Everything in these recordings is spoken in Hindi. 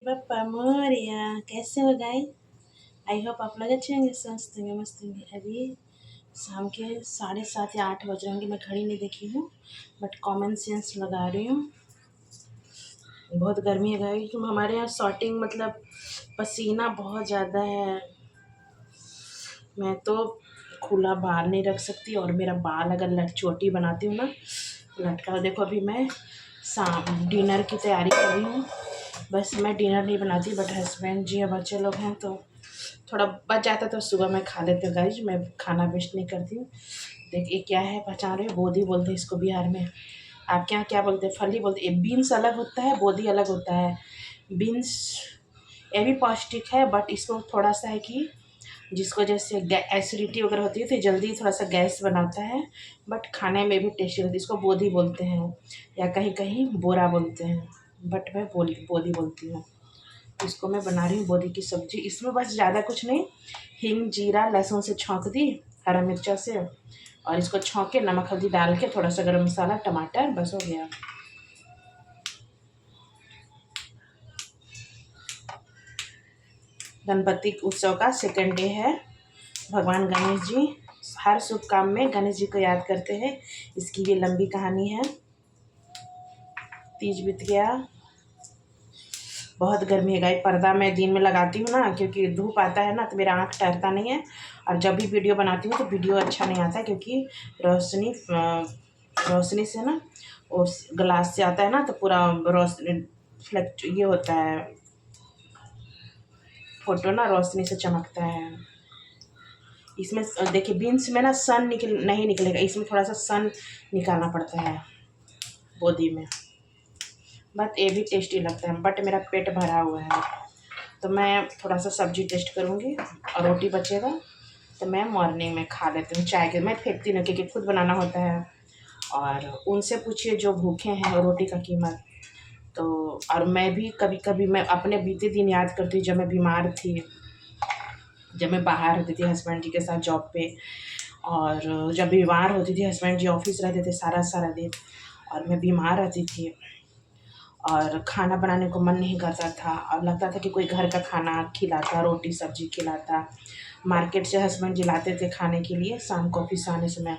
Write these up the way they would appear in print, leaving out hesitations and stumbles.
पप्पा मोरिया, कैसे हो गाइस? आई होप आप लोग अच्छे होंगे, स्वस्थ होंगे, मस्त होंगे। अभी शाम के 7:30 या 8 बज रहे होंगे, मैं घड़ी नहीं देखी हूँ बट कॉमन सेंस लगा रही हूँ। बहुत गर्मी है गाइस, हमारे यहाँ शॉर्टिंग मतलब पसीना बहुत ज़्यादा है। मैं तो खुला बाल नहीं रख सकती और मेरा बाल अगर चोटी बनाती हूँ ना लटका। देखो अभी मैं शाम डिनर की तैयारी कर रही हूँ। बस मैं डिनर नहीं बनाती बट हस्बैंड जी या बच्चे लोग हैं तो थोड़ा बच जाता तो सुबह मैं खा लेती हूँ गाइज। मैं खाना वेस्ट नहीं करती हूँ। देखिए क्या है, पहचान रहे हो? बोधी बोलते हैं इसको बिहार में। आपके यहाँ क्या बोलते हैं? फली बोलते हैं। बीन्स अलग होता है, बोधी अलग होता है। बीन्स ये भी पौष्टिक है बट इसको थोड़ा सा है कि जिसको जैसे एसिडिटी वगैरह होती है तो जल्दी थोड़ा सा गैस बनाता है बट खाने में भी टेस्टी होती है। इसको बोधी बोलते हैं या कहीं कहीं बोरा बोलते हैं बट मैं बोधी बोलती हूँ। इसको मैं बना रही हूँ बोधी की सब्जी। इसमें बस ज़्यादा कुछ नहीं, हींग जीरा लहसुन से छौंक दी, हरा मिर्चा से, और इसको छौंक के नमक हल्दी डाल के थोड़ा सा गरम मसाला टमाटर, बस हो गया। गणपति उत्सव का सेकंड डे है। भगवान गणेश जी हर शुभ काम में गणेश जी को याद करते हैं। इसकी ये लंबी कहानी है। तीज बीत गया। बहुत गर्मी है गाइस। पर्दा मैं दिन में लगाती हूँ ना क्योंकि धूप आता है ना तो मेरा आँख ठहरता नहीं है, और जब भी वीडियो बनाती हूँ तो वीडियो अच्छा नहीं आता क्योंकि रोशनी से ना उस ग्लास से आता है ना तो पूरा रोशनी फ्लेक्ट ये होता है, फोटो ना रोशनी से चमकता है। इसमें देखिए बीन्स में ना सन नहीं निकलेगा, इसमें थोड़ा सा सन निकालना पड़ता है बोधी में। बट ये भी टेस्टी लगता है बट मेरा पेट भरा हुआ है तो मैं थोड़ा सा सब्जी टेस्ट करूँगी और रोटी बचेगा तो मैं मॉर्निंग में खा लेती हूँ चाय के। मैं फेंकती नहीं क्योंकि खुद बनाना होता है, और उनसे पूछिए जो भूखे हैं रोटी का कीमत। तो और मैं भी कभी कभी मैं अपने बीते दिन याद करती हूँ जब मैं बीमार थी, जब मैं बाहर रहती थी हस्बैंड जी के साथ जॉब पे, और जब बीमार होती थी हस्बैंड जी ऑफिस रहते थे सारा सारा दिन और मैं बीमार रहती थी और खाना बनाने को मन नहीं करता था और लगता था कि कोई घर का खाना खिलाता, रोटी सब्जी खिलाता। मार्केट से हस्बैंड जी लाते थे खाने के लिए शाम को ऑफिस आने समय,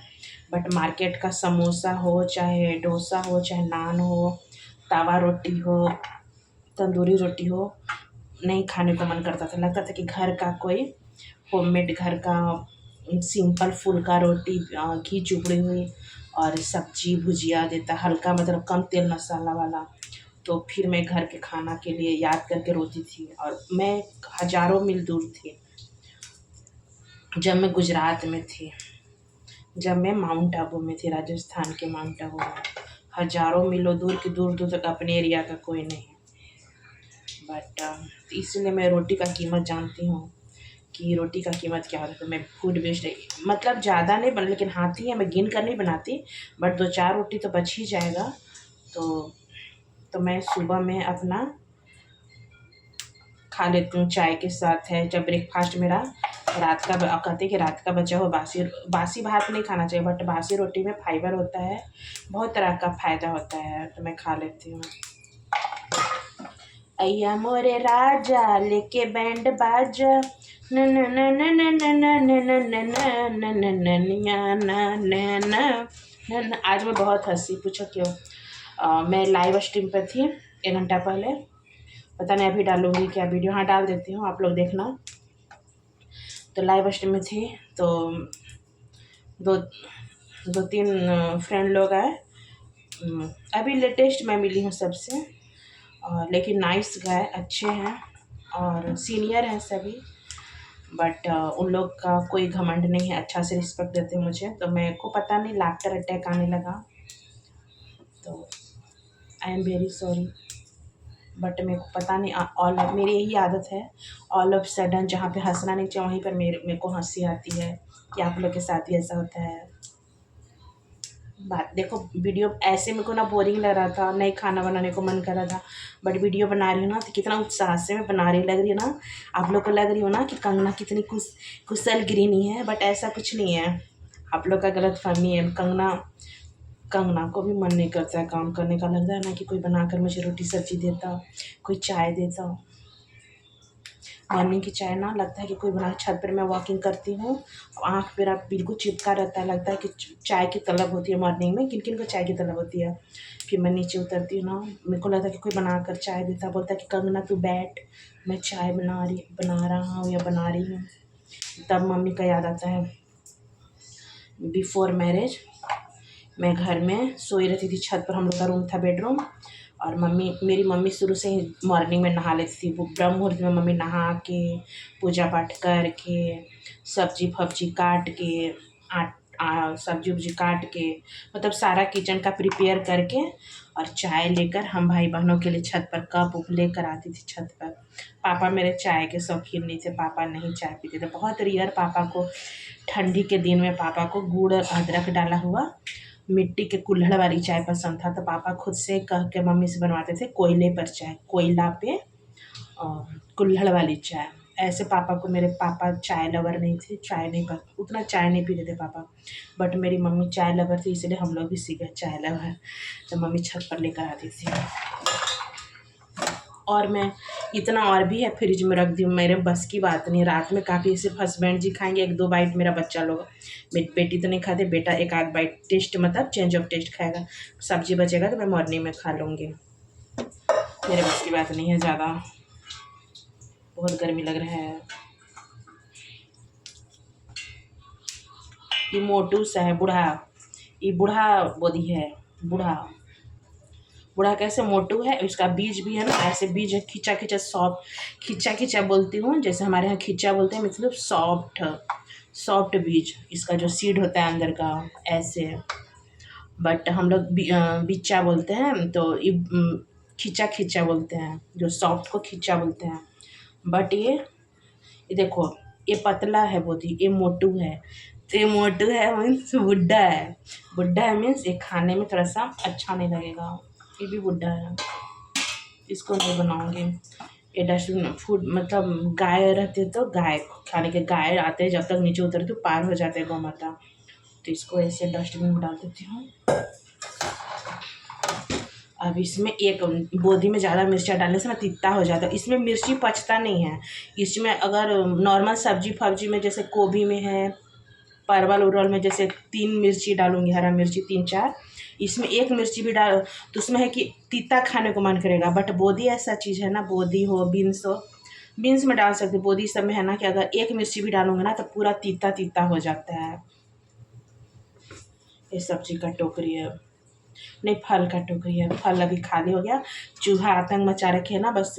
बट मार्केट का समोसा हो चाहे डोसा हो चाहे नान हो तवा रोटी हो तंदूरी रोटी हो, नहीं खाने को मन करता था। लगता था कि घर का कोई होममेड घर का सिंपल फुल्का रोटी घी चुपड़ी हुई और सब्जी भुजिया देता हल्का, मतलब कम तेल मसाला वाला, तो फिर मैं घर के खाना के लिए याद करके रोती थी। और मैं हज़ारों मील दूर थी जब मैं गुजरात में थी, जब मैं माउंट आबू में थी, राजस्थान के माउंट आबू में। हज़ारों मीलों दूर की दूर दूर तक अपने एरिया का कोई नहीं, बट इसलिए मैं रोटी का कीमत जानती हूँ कि रोटी का कीमत क्या होता है। तो मैं फूड वेस्ट मतलब ज़्यादा नहीं बन, लेकिन हाथी है, मैं गिन कर नहीं बनाती बट 2-4 रोटी तो बच ही जाएगा। तो मैं सुबह में अपना खा लेती हूँ चाय के साथ है। जब ब्रेकफास्ट मेरा रात का कहते कि रात का बचा हुआ बासी भात नहीं खाना चाहिए बट बासी रोटी में फाइबर होता है, बहुत तरह का फ़ायदा होता है तो मैं खा लेती हूँ। अय्या मोरे राजा लेके बैंड बाजा न न न न न न न न न न न न न न न न। आज मैं बहुत हंसी, पूछो क्यों। मैं लाइव स्ट्रीम पर थी 1 घंटा पहले, पता नहीं अभी डालूंगी क्या वीडियो, हाँ डाल देती हूँ, आप लोग देखना। तो लाइव स्ट्रीम में थी तो दो तीन फ्रेंड लोग आए। अभी लेटेस्ट मैं मिली हूँ सबसे, और लेकिन नाइस गाय, अच्छे हैं और सीनियर हैं सभी, बट उन लोग का कोई घमंड नहीं है, अच्छा से रिस्पेक्ट देते हैं मुझे। तो मेरे को पता नहीं लाफ्टर अटैक आने लगा, तो I am very sorry, but मेरे को पता नहीं मेरी यही आदत है, ऑल ऑफ सडन जहाँ पे हंसना नहीं चाहिए वहीं पर मेरे को हंसी आती है कि आप लोग के साथ ही ऐसा होता है। बात देखो, वीडियो ऐसे मेरे को ना बोरिंग लग रहा था, नहीं खाना बनाने को मन कर रहा था, बट वीडियो बना रही हूँ ना तो कितना उत्साह से मैं बना रही, लग रही है ना आप लोग को लग रही हो ना कि कंगना कितनी कुशल गृहिणी है, बट ऐसा कुछ नहीं है, आप लोग का गलत फहमी है। कंगना को भी मन नहीं करता है काम करने का, लगता है ना कि कोई बनाकर मुझे रोटी सब्जी देता, कोई चाय देता, मॉर्निंग की चाय ना लगता है कि कोई बना। छत पर मैं वॉकिंग करती हूँ, आँख मेरा बिल्कुल चिपका रहता है, लगता है कि चाय की तलब होती है मॉर्निंग में। किन किन को चाय की तलब होती है। फिर मैं नीचे उतरती हूँ ना, मेरे को लगता है कि कोई बना कर चाय देता, बोलता है कि कंगना तू बैठ, मैं चाय बना रहा हूँ या बना रही हूँ। तब मम्मी का याद आता है। बिफोर मैरिज मैं घर में सोई रहती थी, छत पर हम लोग का रूम था, बेडरूम। और मेरी मम्मी शुरू से ही मॉर्निंग में नहा लेती थी। वो ब्रह्म मुहूर्त में मम्मी नहा के पूजा पाठ करके सब्जी फब्जी काट के सब्जी उब्जी काट के, मतलब सारा किचन का प्रिपेयर करके और चाय लेकर हम भाई बहनों के लिए छत पर कप उप लेकर आती थी छत पर। पापा मेरे चाय के शौकीन नहीं थे, पापा नहीं चाय पीते थे। बहुत रियर पापा को ठंडी के दिन में पापा को गुड़ और अदरक डाला हुआ मिट्टी के कुल्हड़ वाली चाय पसंद था। तो पापा खुद से कह के मम्मी से बनवाते थे कोयले पर चाय, कोयला पे और कुल्हड़ वाली चाय। ऐसे पापा को, मेरे पापा चाय लवर नहीं थे, चाय नहीं उतना चाय नहीं पीते थे पापा। बट मेरी मम्मी चाय लवर थी, इसलिए हम लोग भी सीख गए चाय लवर। तो मम्मी छत पर लेकर आती थी। और मैं इतना और भी है फ्रिज में रख दी, मेरे बस की बात नहीं। रात में काफ़ी सिर्फ हस्बैंड जी खाएंगे, 1-2 बाइट मेरा बच्चा लोग, मेरी बेटी तो नहीं खाते, बेटा 1-8 बाइट टेस्ट, मतलब चेंज ऑफ टेस्ट खाएगा। सब्जी बचेगा तो मैं मॉर्निंग में खा लूँगी। मेरे बस की बात नहीं है ज़्यादा, बहुत गर्मी लग रहा है। ये मोटू सा है बूढ़ा, ये बूढ़ा बोधी है, बूढ़ा बूढ़ा कैसे मोटू है। इसका बीज भी है ना, ऐसे बीज है खिंचा खिंचा सॉफ्ट, खिंचा खिंचा बोलती हूँ, जैसे हमारे यहाँ खिंचा बोलते हैं, मतलब सॉफ्ट बीज। इसका जो सीड होता है अंदर का ऐसे, बट हम लोग बिच्चा बोलते हैं, तो ये खिंचा खिंचा बोलते हैं, जो सॉफ्ट को खिंचा बोलते हैं। बट ये देखो, ये पतला है बहुत ही, ये मोटू है। तो ये मोटू है मीन्स बुढ़ा है, बुढ़ा है मीन्स ये खाने में थोड़ा सा अच्छा नहीं लगेगा। ये भी बुढ़ा है, इसको नहीं बनाऊंगी। ये डस्टबिन फूड, मतलब गाय रहते तो गाय खाने के, गाय आते हैं जब तक नीचे उतरते पार हो जाते हैं गौ माता, तो इसको ऐसे डस्टबिन में डाल देती हूँ। अब इसमें एक बोधी में ज़्यादा मिर्चा डालने से ना तीता हो जाता है, इसमें मिर्ची पचता नहीं है। इसमें अगर नॉर्मल सब्जी फब्जी में जैसे गोभी में है, परवल उरवल में जैसे 3 मिर्ची डालूंगी, हरा मिर्ची 3-4, इसमें 1 मिर्ची भी डाल तो उसमें है कि तीता खाने को मन करेगा। बट बोधी ऐसा चीज़ है ना, बोधी हो बीन्स हो, बीन्स में डाल सकते, बोधी सब में है ना कि अगर 1 मिर्ची भी डालूंगा ना तो पूरा तीता तीता हो जाता है। ये सब्जी का टोकरी है, नहीं फल का टोकरी है, फल अभी खाली हो गया। चूहा आतंक मचा रखे है ना, बस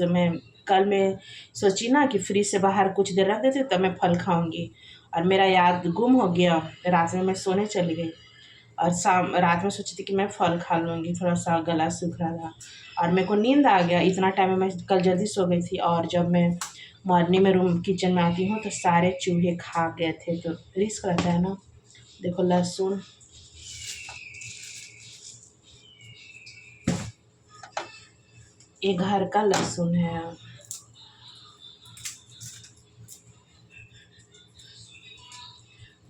कल मैं सोची ना कि फ्रिज से बाहर कुछ देर रख देती तब मैं फल खाऊंगी, और मेरा याद गुम हो गया। रात में मैं सोने चली गई और रात में सोची थी कि मैं फल खा लूँगी, थोड़ा सा गला सूख रहा था और मेरे को नींद आ गया। इतना टाइम में मैं कल जल्दी सो गई थी, और जब मैं मॉर्निंग में रूम किचन में आती हूँ तो सारे चूहे खा गए थे, तो रिस्क रहता है ना। देखो लहसुन, ये घर का लहसुन है।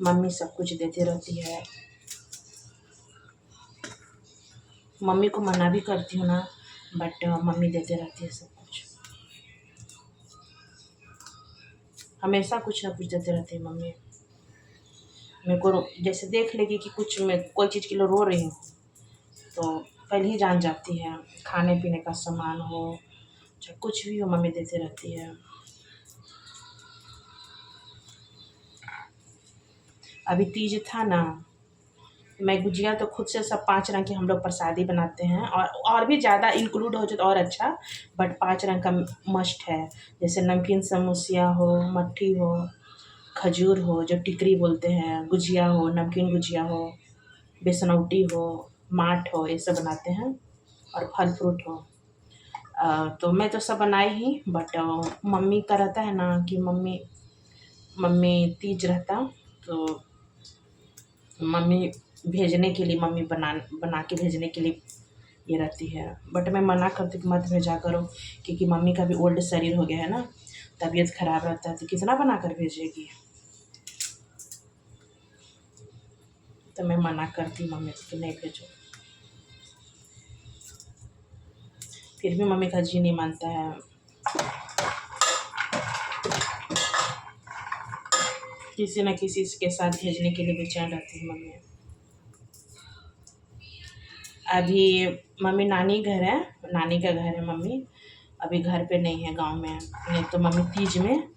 मम्मी सब कुछ देती रहती है, मम्मी को मना भी करती हूँ ना, बट मम्मी देते रहती है सब कुछ, हमेशा कुछ ना कुछ देते रहती है मम्मी। मेरे को जैसे देख लेगी कि कुछ मैं कोई चीज़ के लिए रो रही हूँ तो पहले ही जान जाती है, खाने पीने का सामान हो चाहे कुछ भी हो, मम्मी देते रहती है। अभी तीज था ना, मैं गुजिया तो खुद से सब 5 रंग के हम लोग प्रसादी बनाते हैं, और भी ज़्यादा इंक्लूड हो जाए तो और अच्छा, बट 5 रंग का मस्ट है। जैसे नमकीन समोसिया हो, मट्ठी हो, खजूर हो जो टिकरी बोलते हैं, गुजिया हो, नमकीन गुजिया हो, बेसनौटी हो, माठ हो, ये सब बनाते हैं, और फल फ्रूट हो। तो मैं तो सब बनाई ही, बट मम्मी का रहता है ना कि मम्मी तीज रहता तो मम्मी भेजने के लिए, मम्मी बना के भेजने के लिए ये रहती है। बट मैं मना करती कि मत भेजा करो, क्योंकि मम्मी का भी ओल्ड शरीर हो गया है ना, तबीयत खराब रहता है तो कितना बना कर भेजेगी, तो मैं मना करती मम्मी को कि नहीं भेजो। फिर भी मम्मी का जी नहीं मानता है। किसी न किसी के साथ भेजने के लिए बेचैन रहती है मम्मी। अभी मम्मी नानी घर है, नानी का घर है मम्मी, अभी घर पे नहीं है, गांव में है। नहीं तो मम्मी तीज में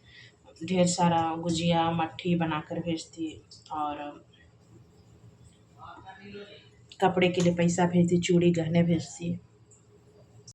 ढेर सारा गुजिया मट्ठी बनाकर भेजती, और कपड़े के लिए पैसा भेजती, चूड़ी गहने भेजती।